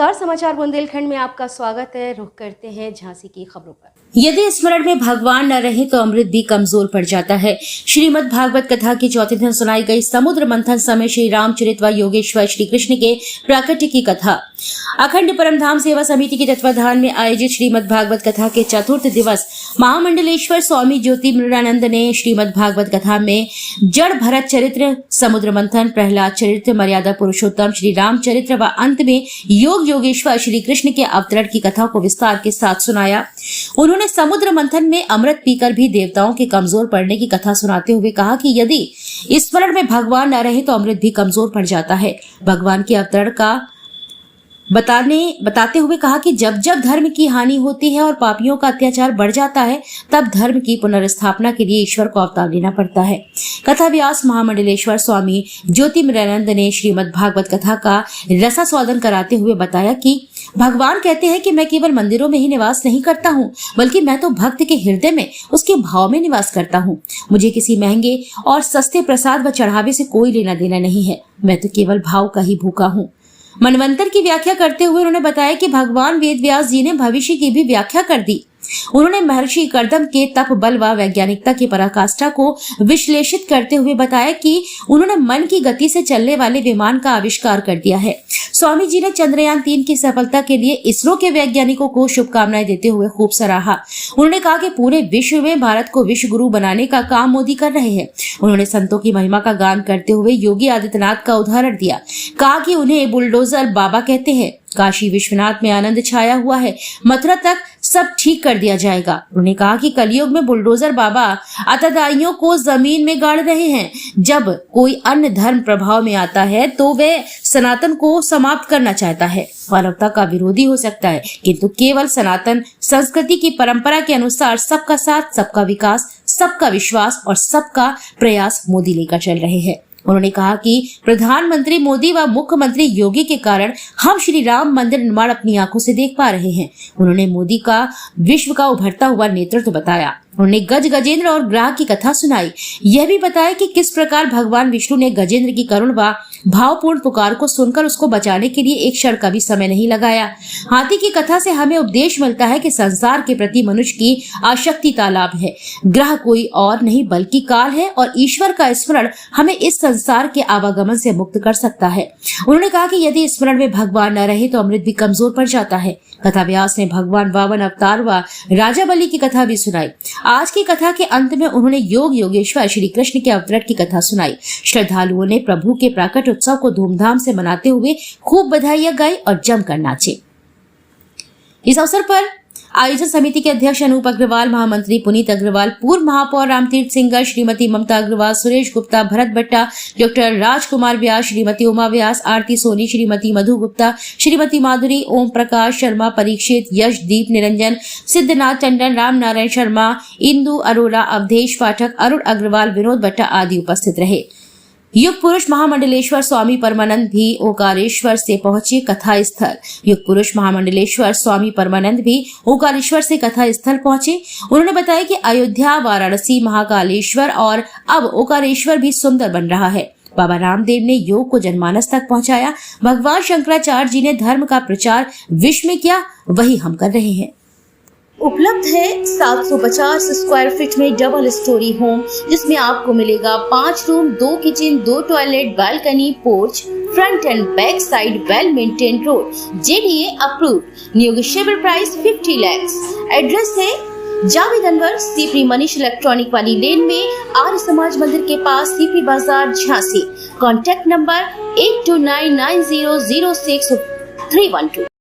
नमस्कार, समाचार बुंदेलखंड में आपका स्वागत है। रुख करते हैं झांसी की खबरों पर। यदि स्मरण में भगवान न रहे तो अमृत भी कमजोर पड़ जाता है। श्रीमद् भागवत कथा की चौथे दिन सुनाई गई समुद्र मंथन समय श्री रामचरित व योगेश्वर श्री कृष्ण के प्राकट्य की कथा। अखंड परमधाम सेवा समिति के तत्वाधान में आयोजित श्रीमद् भागवत कथा के चतुर्थ दिवस महामंडलेश्वर स्वामी ज्योतिर्मयानंद ने श्रीमद् भागवत कथा में जड़ भरत चरित्र, समुद्र मंथन, प्रहलाद चरित्र, मर्यादा पुरुषोत्तम श्री राम चरित्र व अंत में योग योगेश्वर श्री कृष्ण के अवतरण की कथा को विस्तार के साथ सुनाया। उन्होंने समुद्र मंथन में अमृत पीकर भी देवताओं के कमजोर पड़ने की कथा सुनाते हुए कहा कि यदि स्मरण में भगवान न रहे तो अमृत भी कमजोर पड़ जाता है। भगवान के अवतरण का बताते हुए कहा कि जब जब धर्म की हानि होती है और पापियों का अत्याचार बढ़ जाता है, तब धर्म की पुनर्स्थापना के लिए ईश्वर को अवतार लेना पड़ता है। कथा व्यास महामंडलेश्वर स्वामी ज्योतिर्मयानंद ने श्रीमद् भागवत कथा का रसास्वादन कराते हुए बताया कि भगवान कहते हैं कि मैं केवल मंदिरों में ही निवास नहीं करता हूँ, बल्कि मैं तो भक्त के हृदय में, उसके भाव में निवास करता हूँ। मुझे किसी महंगे और सस्ते प्रसाद व चढ़ावे से कोई लेना देना नहीं है। मैं तो केवल भाव का ही भूखा हूँ। मनवंतर की व्याख्या करते हुए उन्होंने बताया कि भगवान वेद व्यास जी ने भविष्य की भी व्याख्या कर दी। उन्होंने महर्षि कर्दम के तप बल व वैज्ञानिकता की पराकाष्ठा को विश्लेषित करते हुए बताया कि उन्होंने मन की गति से चलने वाले विमान का आविष्कार कर दिया है। स्वामी जी ने चंद्रयान 3 की सफलता के लिए इसरो के वैज्ञानिकों को शुभकामनाएं देते हुए खूब सराहा। उन्होंने कहा कि पूरे विश्व में भारत को विश्व गुरु बनाने का काम मोदी कर रहे हैं। उन्होंने संतों की महिमा का गान करते हुए योगी आदित्यनाथ का उदाहरण दिया। कहा कि उन्हें बुलडोजर बाबा कहते हैं। काशी विश्वनाथ में आनंद छाया हुआ है, मथुरा तक सब ठीक कर दिया जाएगा। उन्होंने कहा कि कलयुग में बुलडोजर बाबा अतदाइयों को जमीन में गाड़ रहे हैं। जब कोई अन्य धर्म प्रभाव में आता है तो वे सनातन को समाप्त करना चाहता है। मानवता का विरोधी हो सकता है, किंतु केवल सनातन संस्कृति की परंपरा के अनुसार सबका साथ, सबका विकास, सबका विश्वास और सबका प्रयास मोदी लेकर चल रहे हैं। उन्होंने कहा कि प्रधानमंत्री मोदी व मुख्यमंत्री योगी के कारण हम श्री राम मंदिर निर्माण अपनी आंखों से देख पा रहे हैं। उन्होंने मोदी का विश्व का उभरता हुआ नेतृत्व बताया। उन्होंने गज गजेंद्र और ग्राह की कथा सुनाई। यह भी बताया कि किस प्रकार भगवान विष्णु ने गजेंद्र की करुण व भावपूर्ण पुकार को सुनकर उसको बचाने के लिए एक क्षण का भी समय नहीं लगाया। हाथी की कथा से हमें उपदेश मिलता है कि संसार के प्रति मनुष्य की आसक्ति तालाब है। ग्रह कोई और नहीं बल्कि काल है और ईश्वर का स्मरण हमें इस संसार के आवागमन से मुक्त कर सकता है। उन्होंने कहा कि यदि स्मरण में भगवान न रहे तो अमृत भी कमजोर पड़ जाता है। कथा व्यास ने भगवान वामन अवतार व राजा बलि की कथा भी सुनाई। आज की कथा के अंत में उन्होंने योग योगेश्वर श्री कृष्ण के अवतरण की कथा सुनाई। श्रद्धालुओं ने प्रभु के प्राकट्य उत्सव को धूमधाम से मनाते हुए खूब बधाइयां गाई और जमकर नाचे। इस अवसर पर आयोजन समिति के अध्यक्ष अनूप अग्रवाल, महामंत्री पुनीत अग्रवाल, पूर्व महापौर रामतीर्थ सिंगर, श्रीमती ममता अग्रवाल, सुरेश गुप्ता, भरत भट्टा, डॉक्टर राजकुमार व्यास, श्रीमती उमा व्यास, आरती सोनी, श्रीमती मधु गुप्ता, श्रीमती माधुरी, ओम प्रकाश शर्मा, परीक्षित, यश, दीप निरंजन, सिद्धनाथ टंडन, राम नारायण शर्मा, इंदु अरोरा, अवधेश पाठक, अरुण अग्रवाल, विनोद भट्टा आदि उपस्थित रहे। युग पुरुष महामंडलेश्वर स्वामी परमानंद भी ओंकारेश्वर से पहुंचे कथा स्थल। युग पुरुष महामंडलेश्वर स्वामी परमानंद भी ओंकारेश्वर से कथा स्थल पहुंचे। उन्होंने बताया कि अयोध्या, वाराणसी, महाकालेश्वर और अब ओंकारेश्वर भी सुंदर बन रहा है। बाबा रामदेव ने योग को जनमानस तक पहुंचाया। भगवान शंकराचार्य जी ने धर्म का प्रचार विश्व में किया, वही हम कर रहे हैं। उपलब्ध है 750 स्क्वायर फीट में डबल स्टोरी होम, जिसमें आपको मिलेगा 5 room, 2 kitchen, 2 toilet, balcony, porch, front end back side, well maintain road, JDA approved, negotiable price 50 lakh. Address है जावेद अनवर, सीपी मनीष इलेक्ट्रॉनिक वाली लेन में, आर्य समाज मंदिर के पास, सीपी बाजार, झांसी। Contact number 8299006312।